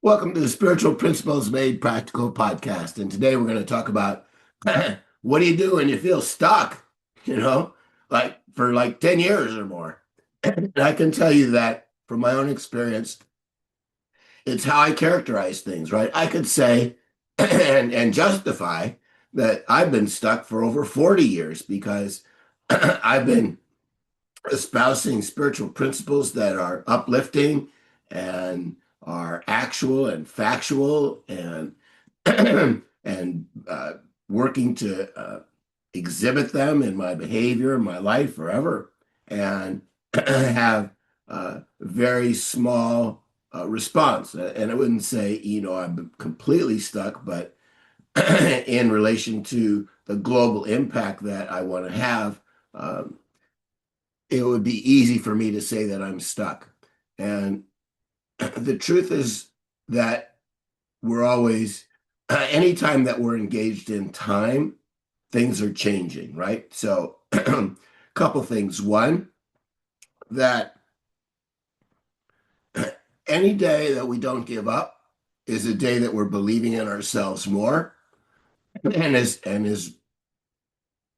Welcome to the Spiritual Principles Made Practical podcast. And today we're going to talk about what do you do when you feel stuck, like for like 10 years or more. And I can tell you that from my own experience, it's how I characterize things, right? I could say and justify that I've been stuck for over 40 years because I've been espousing spiritual principles that are uplifting and are actual and factual and and working to exhibit them in my behavior, in my life forever, and have a very small response. And I wouldn't say, I'm completely stuck, but in relation to the global impact that I want to have, um, it would be easy for me to say that I'm stuck. And the truth is that we're always, anytime that we're engaged in time, things are changing, right? So, a couple things. One, that any day that we don't give up is a day that we're believing in ourselves more and is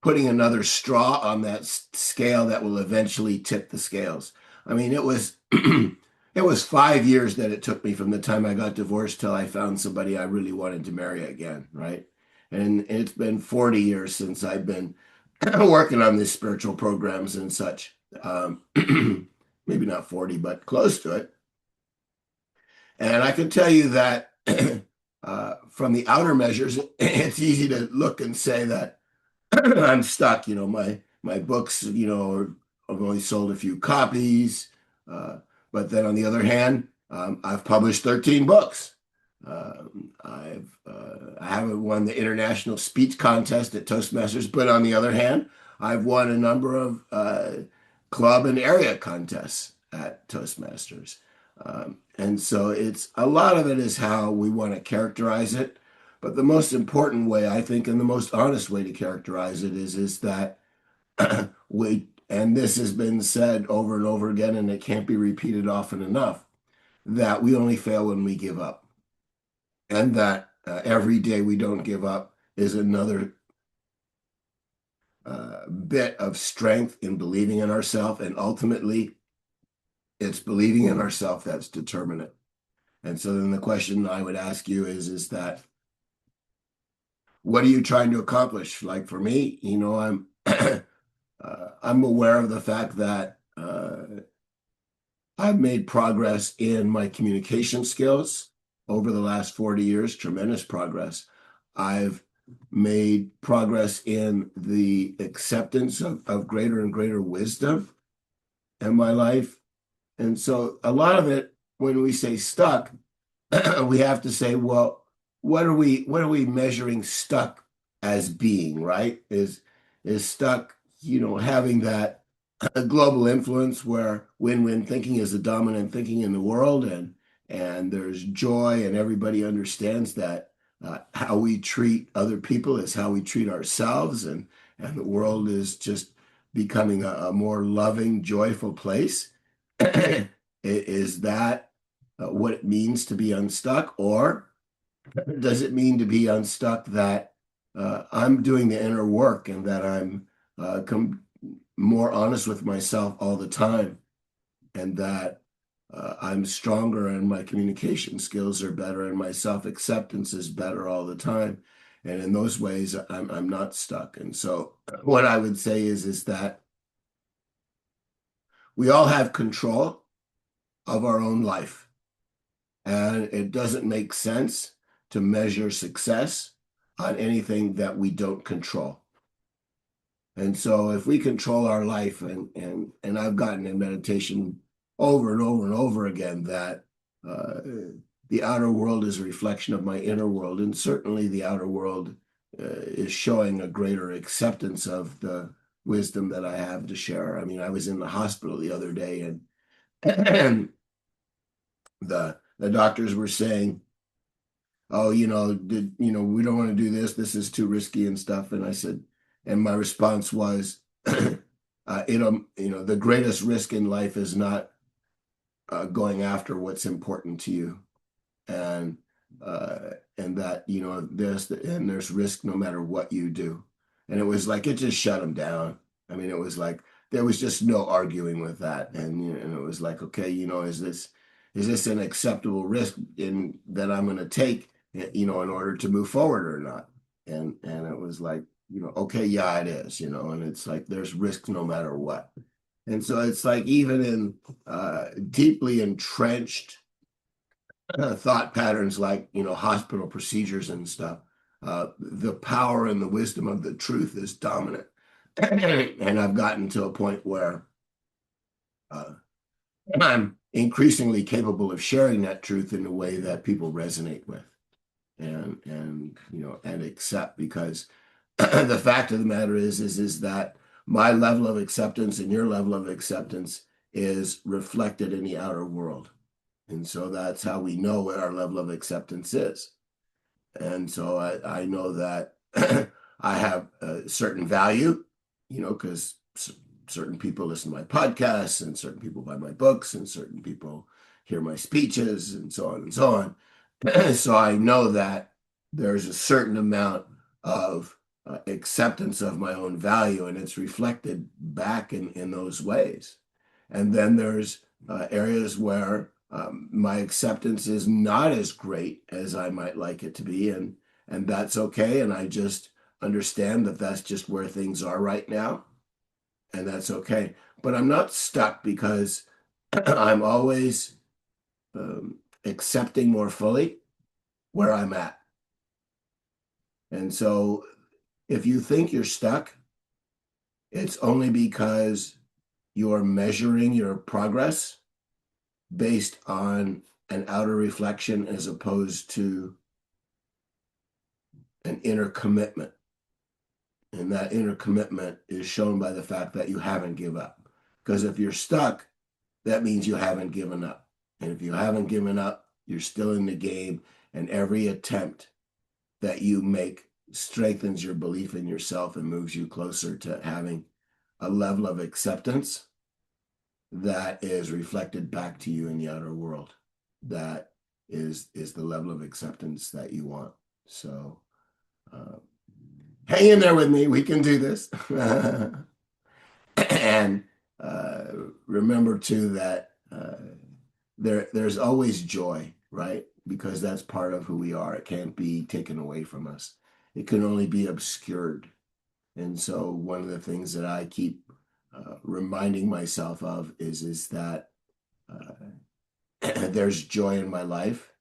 putting another straw on that scale that will eventually tip the scales. I mean, it was it was 5 years that it took me from the time I got divorced till I found somebody I really wanted to marry again, right? And it's been 40 years since I've been working on these spiritual programs and such. Maybe not 40, but close to it. And I can tell you that from the outer measures, it's easy to look and say that I'm stuck. My books, I've only sold a few copies. Uh, but then on the other hand, I've published 13 books. I haven't won the international speech contest at Toastmasters, but on the other hand, I've won a number of club and area contests at Toastmasters. And so it's a lot of it is how we want to characterize it. But the most important way, I think, and the most honest way to characterize it is that and this has been said over and over again, and it can't be repeated often enough, that we only fail when we give up. And that every day we don't give up is another bit of strength in believing in ourselves. And ultimately, it's believing in ourselves that's determinate. And so then the question I would ask you is that what are you trying to accomplish? Like for me, I'm I'm aware of the fact that I've made progress in my communication skills over the last 40 years, tremendous progress. I've made progress in the acceptance of greater and greater wisdom in my life. And so a lot of it, when we say stuck, we have to say, well, what are we measuring stuck as being, right? Is stuck, having that global influence where win-win thinking is the dominant thinking in the world, and there's joy, and everybody understands that how we treat other people is how we treat ourselves, and the world is just becoming a more loving, joyful place. Is that what it means to be unstuck, or does it mean to be unstuck that I'm doing the inner work and that I'm more honest with myself all the time, and that I'm stronger and my communication skills are better and my self-acceptance is better all the time. And in those ways, I'm not stuck. And so what I would say is that we all have control of our own life. And it doesn't make sense to measure success on anything that we don't control. And so if we control our life, and I've gotten in meditation over and over and over again that the outer world is a reflection of my inner world, and certainly the outer world is showing a greater acceptance of the wisdom that I have to share. I mean, I was in the hospital the other day, and the doctors were saying, "Oh, we don't want to do this. This is too risky and stuff." And I said, and my response was, the greatest risk in life is not going after what's important to you. and and that, there's risk no matter what you do. And it was like it just shut him down. I mean, it was like there was just no arguing with that. And it was like, okay, is this an acceptable risk in that I'm going to take, in order to move forward or not? And it was like, okay, yeah, it is, and it's like there's risk no matter what. And so it's like even in deeply entrenched thought patterns like, hospital procedures and stuff, the power and the wisdom of the truth is dominant. And I've gotten to a point where uh, I'm increasingly capable of sharing that truth in a way that people resonate with and accept, because the fact of the matter is that my level of acceptance and your level of acceptance is reflected in the outer world. And so that's how we know what our level of acceptance is. And so I know that I have a certain value, because certain people listen to my podcasts and certain people buy my books and certain people hear my speeches and so on and so on. So I know that there's a certain amount of acceptance of my own value, and it's reflected back in those ways. And then there's areas where my acceptance is not as great as I might like it to be, and that's okay. And I just understand that that's just where things are right now, and that's okay. But I'm not stuck, because I'm always accepting more fully where I'm at. And so if you think you're stuck, it's only because you're measuring your progress based on an outer reflection as opposed to an inner commitment. And that inner commitment is shown by the fact that you haven't given up. Because if you're stuck, that means you haven't given up. And if you haven't given up, you're still in the game. And every attempt that you make strengthens your belief in yourself and moves you closer to having a level of acceptance that is reflected back to you in the outer world. That is the level of acceptance that you want. So hang in there with me. We can do this. And remember too that there's always joy, right? Because that's part of who we are. It can't be taken away from us. It can only be obscured. And so one of the things that I keep reminding myself of is that there's joy in my life,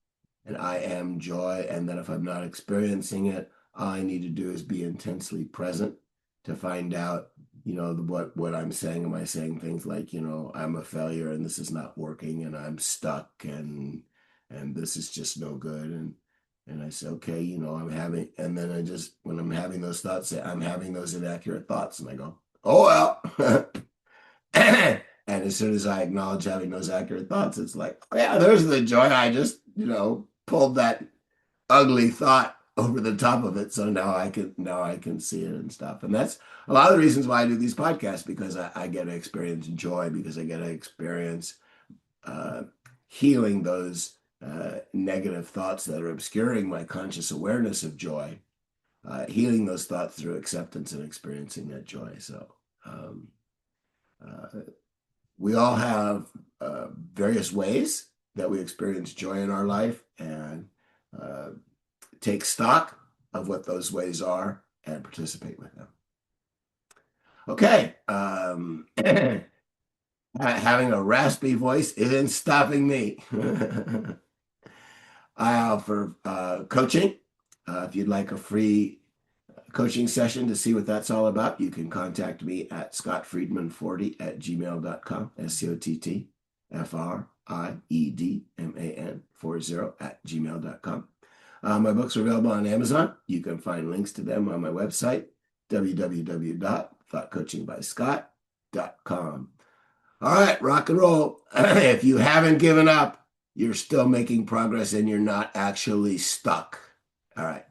and I am joy, and that if I'm not experiencing it, all I need to do is be intensely present to find out, what I'm saying. Am I saying things like, I'm a failure and this is not working and I'm stuck and this is just no good. And I say, okay, and then when I'm having those thoughts, say, I'm having those inaccurate thoughts. And I go, oh, well. And as soon as I acknowledge having those accurate thoughts, it's like, oh, yeah, there's the joy. I just, pulled that ugly thought over the top of it. So now I can see it and stuff. And that's a lot of the reasons why I do these podcasts, because I get to experience joy, because I get to experience healing those negative thoughts that are obscuring my conscious awareness of joy, healing those thoughts through acceptance and experiencing that joy. So we all have various ways that we experience joy in our life, and take stock of what those ways are and participate with them. Okay. Having a raspy voice isn't stopping me. I offer coaching. If you'd like a free coaching session to see what that's all about, you can contact me at scottfriedman40@gmail.com, SCOTTFRIEDMAN40@gmail.com. My books are available on Amazon. You can find links to them on my website, www.thoughtcoachingbyscott.com. All right, rock and roll. If you haven't given up, you're still making progress and you're not actually stuck. All right.